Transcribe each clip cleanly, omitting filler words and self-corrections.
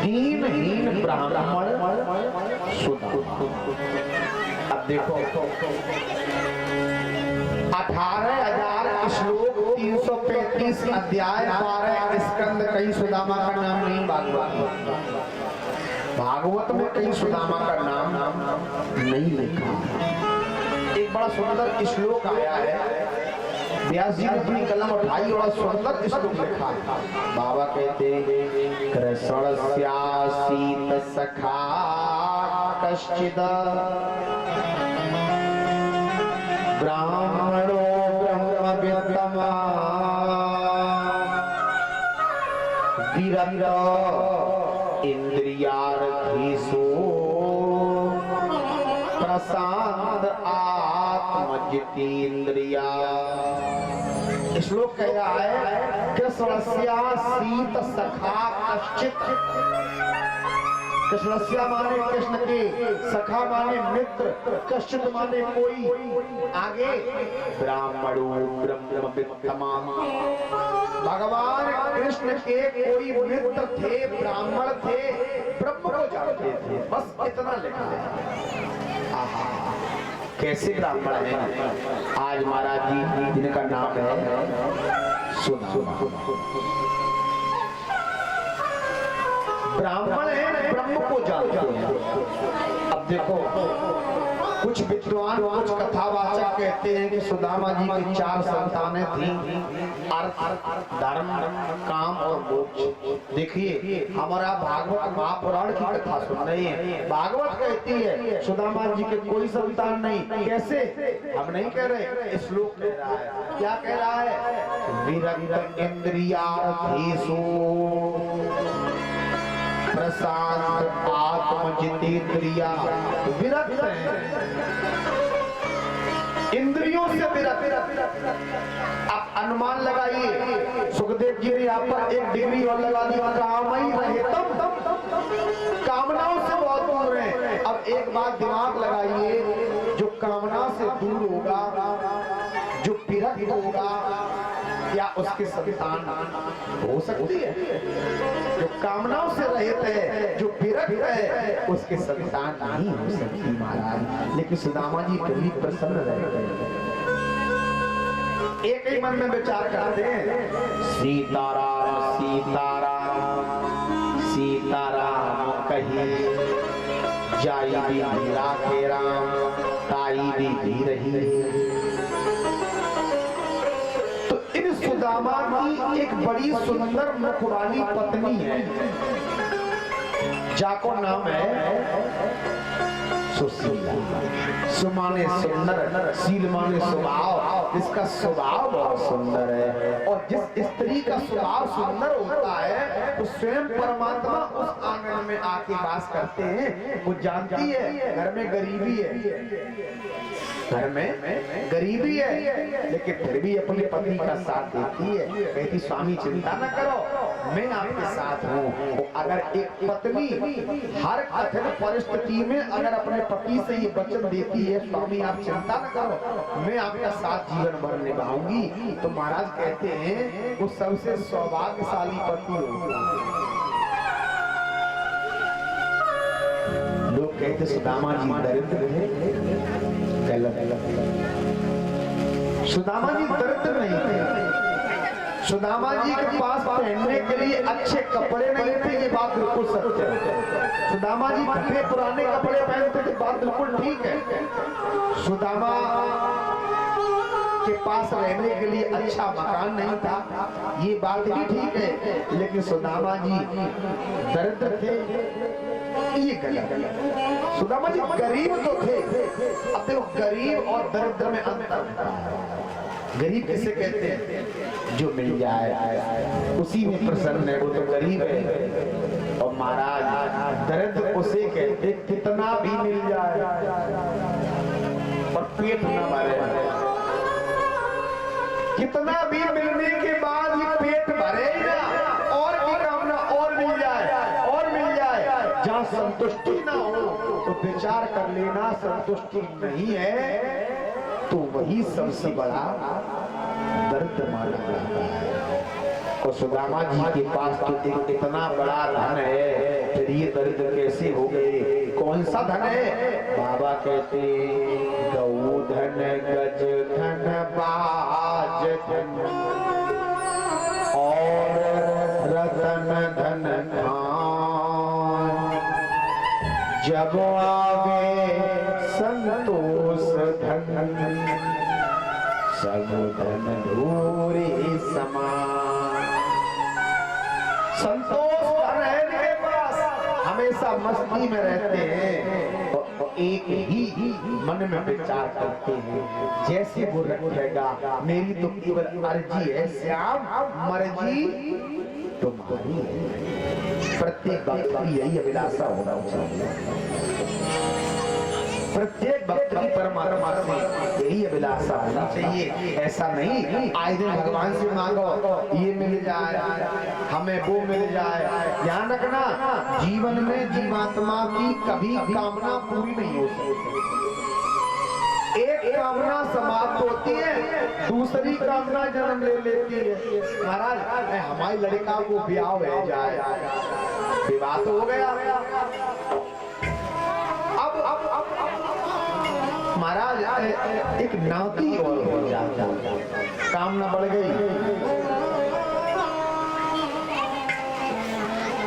दीनहीन ब्राह्मण सुना। अब देखो 18,000 श्लोक 335 अध्याय 12 स्कंद, कहीं सुदामा का नाम नहीं भागवत में कहीं सुदामा का नाम नहीं लिखा। एक बड़ा सुंदर श्लोक आया है, व्यास जी ने अपनी कलम उठाई और सुंदर श्लोक लिखा। बाबा कहते कृष्णस्यासीत सखा कश्चिद ब्राह्मणो ब्रह्मविद्तमा विरक्त इंद्रियार्थीसु प्रशांत आत्मजितेन्द्रिया। श्लोक कह रहा है कृष्णस्या सीत सखा कश्चित। कृष्णस्या माने कृष्ण के, सखा माने मित्र, कश्चित माने कोई। आगे ब्राह्मणो ब्रह्मविद्तमा, भगवान कृष्ण के कोई मित्र थे, ब्राह्मण थे, ब्रह्म को जानते थे, बस इतना लिखा है। कैसे ब्राह्मण हैं? आज महाराज जी जिनका नाम है सुदामा, ब्राह्मण है, ब्रह्म को जानते हैं। अब देखो कुछ विद्वान कुछ कथावाचक कहते हैं कि सुदामा जी की 4 संतानें थीं, अर्थ, धर्म, काम और मोक्ष। देखिए हमारा भागवत महापुराण की कथा सुन रही है, भागवत कहती है सुदामा जी के कोई संतान नहीं। कैसे? हम नहीं कह रहे, श्लोक कह रहा है। क्या कह रहा है? विरक्त इंद्रियार्थीसु प्रशांत आत्मजितेन्द्रिया। विरक्त इंद्रियों से विरक्त। आप अनुमान लगाइए, सुखदेव जी ने यहाँ पर 1 डिग्री और लगा दी, कामई रहितम, कामनाओं से बहुत दूर है। अब एक बात दिमाग लगाइए, जो कामना से दूर होगा, जो विरक्त होगा, क्या उसके संतान हो सकती है? जो कामनाओं से रहित है, जो विरक्त है, उसके संतान नहीं हो सकती महाराज। लेकिन सुदामा जी कभी प्रसन्न रहे। एक ही मन में विचार करते हैं, सीताराम सीताराम सीताराम कही जाई भी राखे राम, ताई भी रही। सुदामा की एक बड़ी सुंदर मुखवाली पत्नी है, जाको नाम है सुशीला। सुमाने सुंदर, शील माने स्वभाव, इसका स्वभाव बहुत सुंदर है। और जिस स्त्री का स्वभाव सुंदर होता है तो स्वयं परमात्मा उस आंगन में आके वास करते हैं। वो जानती है घर में गरीबी है, घर में गरीबी है, लेकिन फिर भी अपनी पत्नी का साथ देती है। कहती स्वामी चिंता न करो, मैं आपके साथ हूँ। अगर एक पत्नी हर कठिन परिस्थिति में अगर अपने पति से ये वचन देती है, स्वामी आप चिंता न करो, मैं आपका साथ जीवन भर निभाऊंगी, तो महाराज कहते हैं वो सबसे सौभाग्यशाली पति होगा। लोग कहते सुदामा जी दरिद्र थे, सुदामा जी दरिद्र नहीं थे। सुदामा जी के पास पहनने के लिए अच्छे कपड़े नहीं थे, ये बात बिल्कुल सत्य है। सुदामा जी कितने पुराने कपड़े पहनते थे, बात बिल्कुल ठीक है। सुदामा के पास रहने के लिए अच्छा मकान नहीं था, ये बात भी ठीक है। लेकिन सुदामा जी दरिद्र थे, ये गलत। सुदामा जी गरीब तो थे। अब देखो गरीब और दरिद्र में अंतर है। गरीब किसे कहते हैं? जो मिल जाए उसी में प्रसन्न है, वो तो गरीब है। और महाराज दरिद्र उसे कहते कितना भी मिल जाए और पेट न भरे। कितना भी मिलने के बाद ही पेट भरे ना, और की कामना और मिल जाए और मिल जाए। जहाँ संतुष्टि ना हो तो विचार कर लेना, संतुष्टि नहीं है तो वही सबसे बड़ा दर्द माना जाता है। और सुदामा जी के पास तो इतना बड़ा धन है, फिर ये दरिद्र कैसे हो गए? कौन सा धन है? बाबा कहते गौ धन, गज धन, बाज धन और रतन धन खान, जब आवे संतोष धन, सब धन धूरे समान। संतोष धन है इनके पास, हमेशा मस्ती में रहते हैं और एक ही मन में विचार करते हैं, जैसे वो रखेगा मेरी तो केवल अर्जी है श्याम, मर्जी तुम्हारी है। प्रत्येक भक्त की यही अभिलाषा होना चाहिए, प्रत्येक भक्त की परमात्मा से यही अभिलाषा होनी चाहिए। ऐसा नहीं आए दिन भगवान से मांगो ये मिल जाए, हमें वो मिल जाए। ध्यान रखना, जीवन में जीवात्मा की कभी कामना पूरी नहीं हो सकती। एक कामना समाप्त होती है, दूसरी कामना जन्म ले लेती है। महाराज हमारी लड़का को ब्याह हो जाए, विवाह तो हो गया, अब महाराज एक नाती और हो जाता, कामना बढ़ गई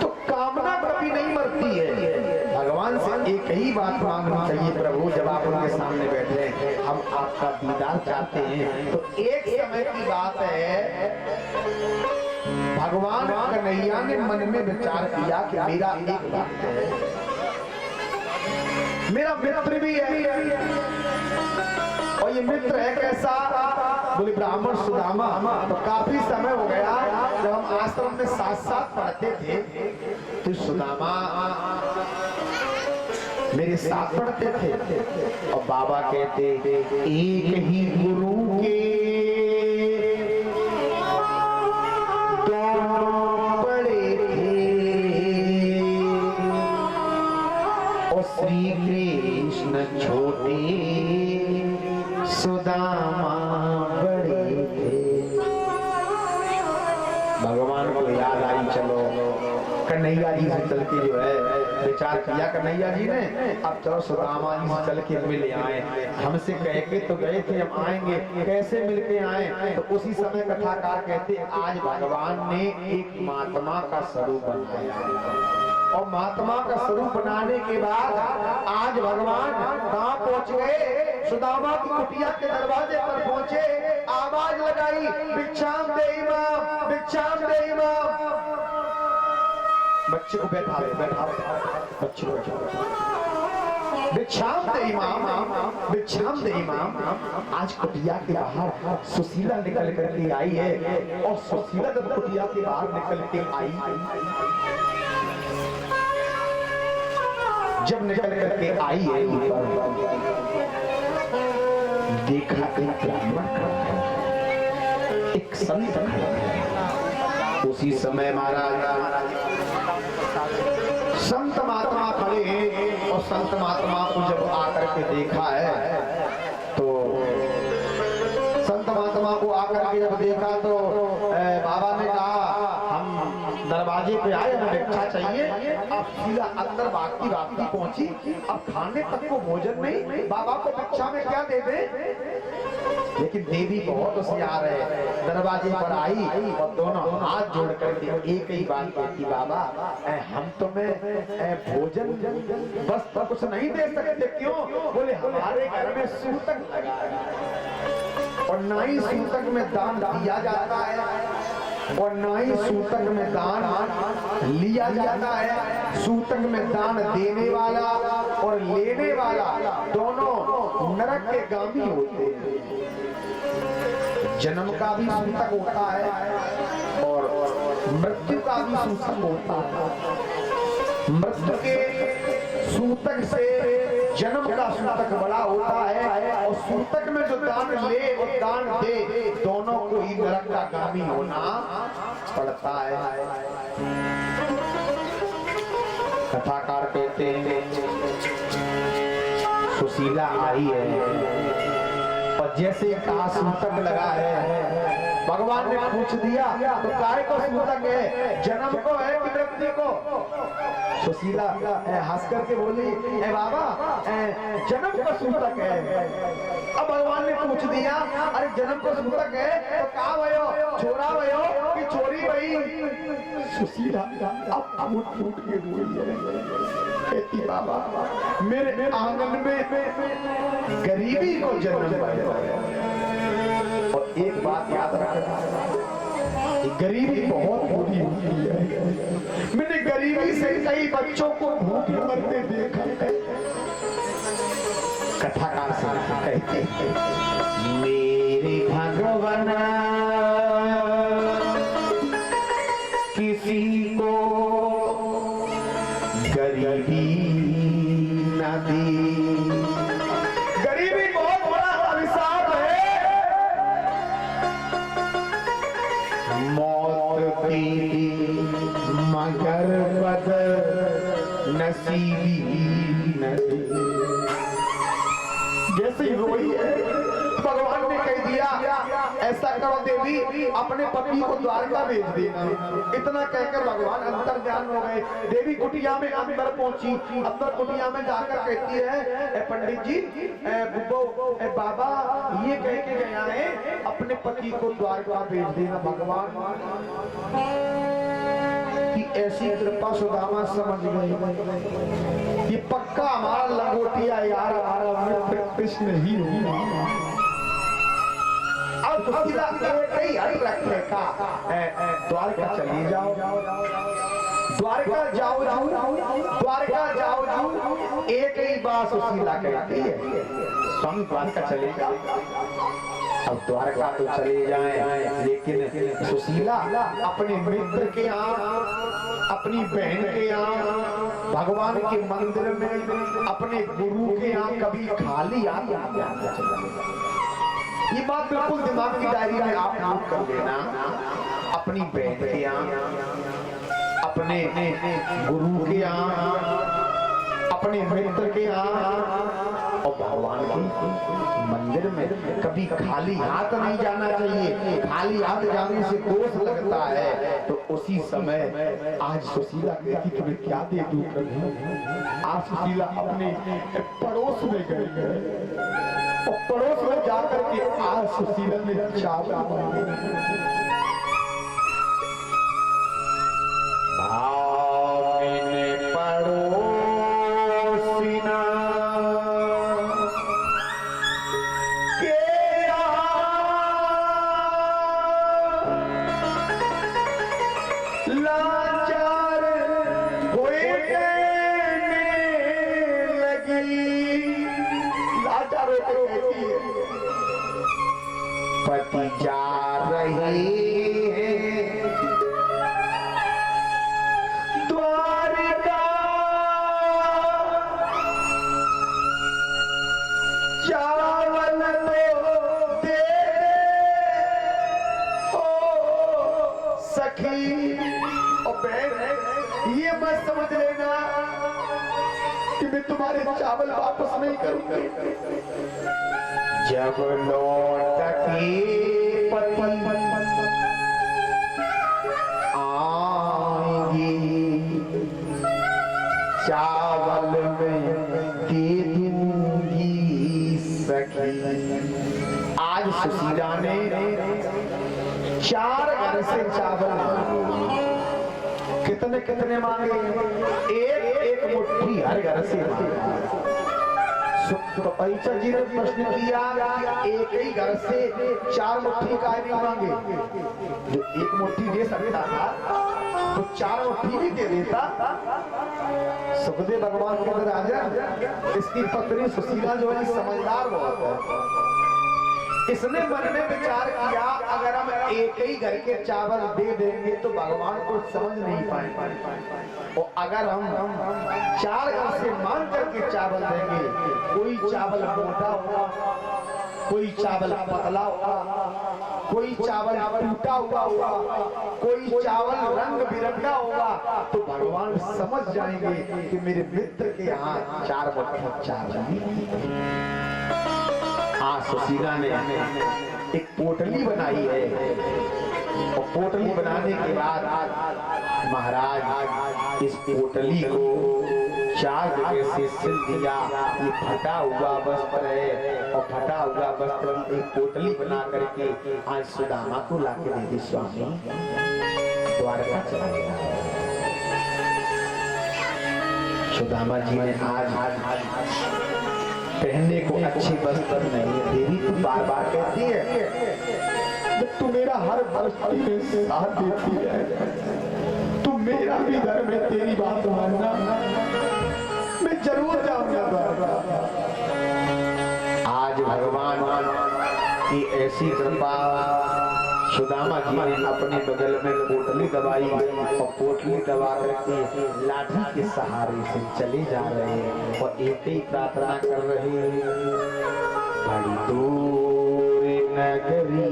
तो कामना कभी नहीं मरती है। भगवान से एक ही बात मांगना चाहिए, प्रभु जब आप उनके सामने बैठे हैं, हम आपका दीदार चाहते हैं। तो एक समय की बात है, भगवान कन्हैया ने मन में विचार किया कि मेरा एक भक्त है, मेरा मित्र भी है, और ये मित्र है कैसा? बोले ब्राह्मण सुदामा। तो काफी समय हो गया जब हम आश्रम में साथ साथ पढ़ते थे, तो सुदामा मेरे साथ पढ़ते थे और बाबा कहते एक ही गुरु के दोनों पढ़े थे, और श्री कृष्ण छोटे सुदामा बड़े थे। भगवान को याद आई, चलो कन्हैया जी से चल के जो है विचार किया कन्हैया जी ने, अब चलो सुदामा जी से चल के मिल आए। हमसे कह के तो गए थे हम आएंगे, कैसे मिल के आए? तो उसी समय कथाकार कहते आज भगवान ने एक महात्मा का स्वरूप बनाया, और महात्मा का स्वरूप बनाने के बाद आज भगवान कहाँ पहुंच गए? सुदामा की कुटिया के दरवाजे पर पहुंचे, आवाज लगाई भिक्षाम दे इमाम, भिक्षाम दे इमाम। बच्चे को बैठा बच्चे को भिक्षाम दे इमाम, भिक्षाम दे इमाम। आज कुटिया के बाहर सुशीला निकल करके आई है, और सुशीला जब कुटिया के बाहर निकल के आई, जब निकल करके आई है देखा एक ब्राह्मण खड़ा है, एक संत खड़ा है। उसी समय महाराज संत महात्मा खड़े हैं, और संत महात्मा को जब आकर के देखा है, तो संत महात्मा को आकर के जब देखा तो बाबा ने कहा हम दरवाजे पे आए, हमें भिक्षा चाहिए। अब सीधा अंदर बाकी पहुंची, अब खाने तक को भोजन नहीं, बाबा को भिक्षा में क्या दे दे? लेकिन देवी बहुत होशियार है, दरवाजे पर आई और दोनों हाथ जोड़ करके एक ही बात कहती, बाबा हम तुम्हें भोजन बस तो कुछ नहीं दे सकते, क्यों? बोले हमारे घर में सूतक लगा है, और ना ही सूतक में दान दिया जाता है, और ना ही सूतक में दान लिया जाता है। सूतक में दान देने वाला और लेने वाला दोनों नरक के गामी होते हैं। जन्म का भी सूतक होता है और मृत्यु का भी सूतक होता है। मृत्यु के सूतक से जन्म का सूतक बड़ा होता है, और सूतक में जो दान ले और दान दे दोनों को ही नरक का गामी होना पड़ता है। कथाकार कहते हैं सुशीला आई है, और जैसे कहा सूतक लगा है, भगवान ने पूछ दिया तो काय को सूतक है, जन्म को है कि मृत्यु को? सुशीला हंस करके बोली, ए बाबा जन्म को सूतक है। अब भगवान ने पूछ दिया, अरे जन्म को सूतक है तो का भयो, चोरा भयो कि चोरी भई? सुशीला अब फूट के रोई है, कहती बाबा मेरे आंगन में गरीबी को जन्म पाया। और एक बात याद रखना, गरीबी बहुत बुरी होती है। मैंने गरीबी से कई बच्चों को भूख मरते देखा है। कथाकार से कहते हैं, मेरे भगवान किसी को गरीबी न दी। गरीबी बहुत बड़ा अभिशाप है। मौत दी मगर बद नसीबी न दी। जैसे ही रोई है भगवान ने कह दिया, ऐसा करो देवी अपने पति को द्वारका भेज देना। इतना कहकर भगवान अंतर ध्यान हो गए। देवी कुटिया में अंदर पहुंची, अंदर कुटिया में जाकर कहती है, पंडित जी बाबा ये कह के गया है अपने पति को द्वारका भेज देना। भगवान की ऐसी कृपा सुदामा समझ गए, ये पक्का हमारा लंगोटिया यार, हमारा मित्र कृष्ण ही होगा। अब सुशीला कई हट रखने का, द्वारका चली जाओ, द्वारका जाओ, द्वारका जाओ। एक ही बात सुशीला कहती है, स्वामी द्वारका चले जाओ। अब द्वारका तो चले जाएं, लेकिन सुशीला अपने मित्र के यहाँ, अपनी बहन के यहाँ, भगवान के मंदिर में, अपने गुरु के यहाँ कभी खाली ये बात बिल्कुल दिमाग की डायरी में आप नोट कर लेना। अपनी बहन के यहाँ, अपने गुरु के यहाँ, अपने मित्र के यहाँ और भगवान के मंदिर में कभी खाली हाथ नहीं जाना चाहिए। खाली हाथ जाने से दोष लगता है। तो उसी समय आज सुशीला कहती तुम्हें क्या दे दूं प्रभु। आज सुशीला अपने पड़ोस में गई और पड़ोस में जाकर के आज सुशीला ने चावल मांगे। पति जा रहे हैं द्वारका, चावल तो दे ओ सखी। और बहन ये मत समझ लेना कि मैं तुम्हारे चावल वापस नहीं करूंगा। जब लौट के पति आएंगे चावल में दे दूंगी सखी। आज सुशीला ने 4 घर से चावल कितने कितने मांगे? एक मुट्ठी हर घर से मांगे। तो परीक्षा जी ने प्रश्न किया, एक ही घर से 4 मुट्ठी काय नहीं मांगे? जो 1 मुट्ठी दे सकता था तो 4 मुट्ठी भी दे देता। सुखदेव भगवान के राजा, इसकी पत्नी सुशीला जो है समझदार बहुत है। इसने मन में विचार किया, अगर हम एक ही घर के चावल दे देंगे तो भगवान को समझ नहीं पाएंगे, और अगर हम 4 घर से मांग करके चावल देंगे, कोई चावल मोटा होगा कोई चावल पतला होगा, कोई चावल टूटा हुआ होगा, कोई चावल रंग बिरंगा होगा, तो भगवान समझ जाएंगे कि मेरे मित्र के यहाँ 4 मुट्ठी चावल। आज सुशीला ने एक पोटली बनाई है, और पोटली बनाने के बाद महाराज इस पोटली को 4 जगह से सिल दिया। ये फटा हुआ वस्त्र है, और फटा हुआ वस्त्र एक पोटली बना करके आज सुदामा को लाके दे दी। स्वामी द्वारका चला गया। सुदामा जी ने आज पहनने को अच्छी वस्त्र नहीं है। देवी तू बार बार कहती है जब तू मेरा हर परिस्थिति में साथ देती है, तू मेरा भी धर्म है, तेरी बात मानना, मैं जरूर जाऊंगा द्वारका। आज भगवान की ऐसी कृपा, सुदामा जी ने अपने बगल में पोटली दबाई, और पोटली दबा करके लाठी के सहारे से चले जा रहे हैं, और एक ही प्रार्थना कर रहे हैं, बड़ी दूर नगरी,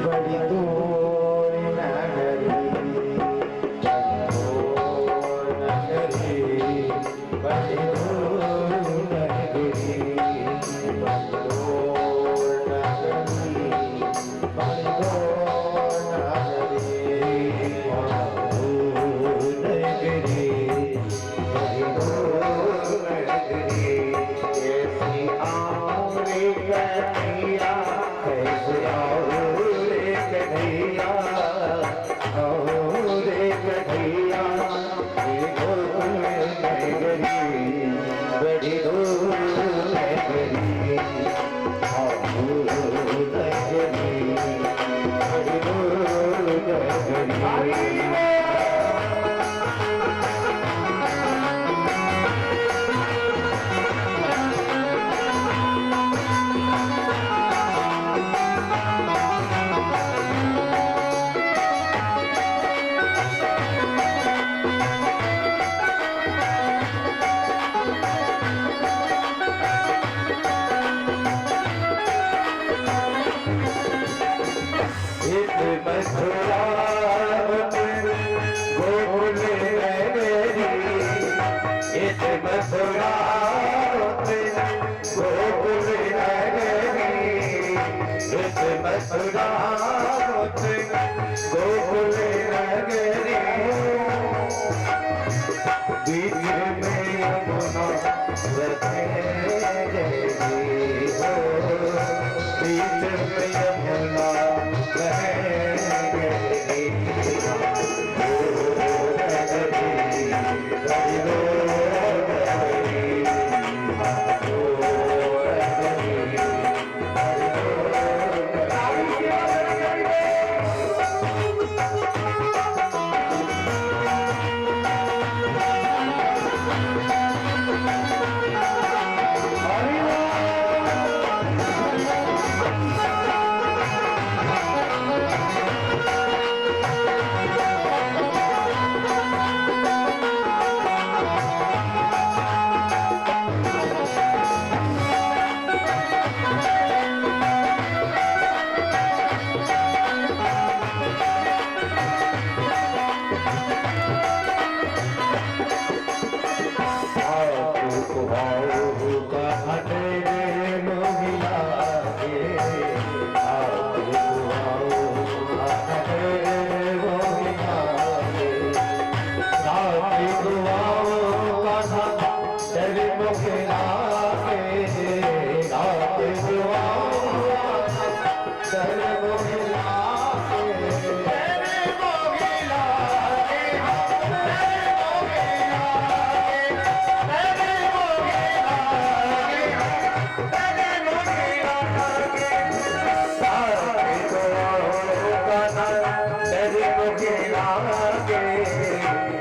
बड़ी दूर नगरी, बड़ी दूर नगरी,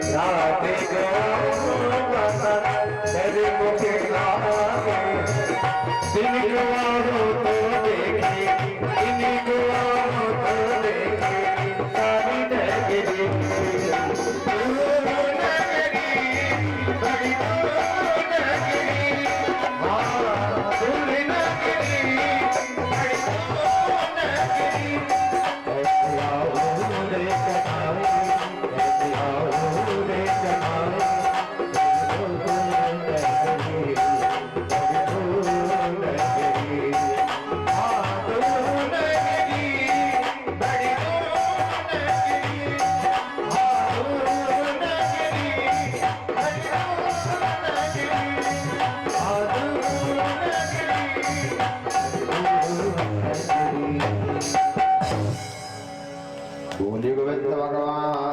राधे बोलिए गोविंद भगवान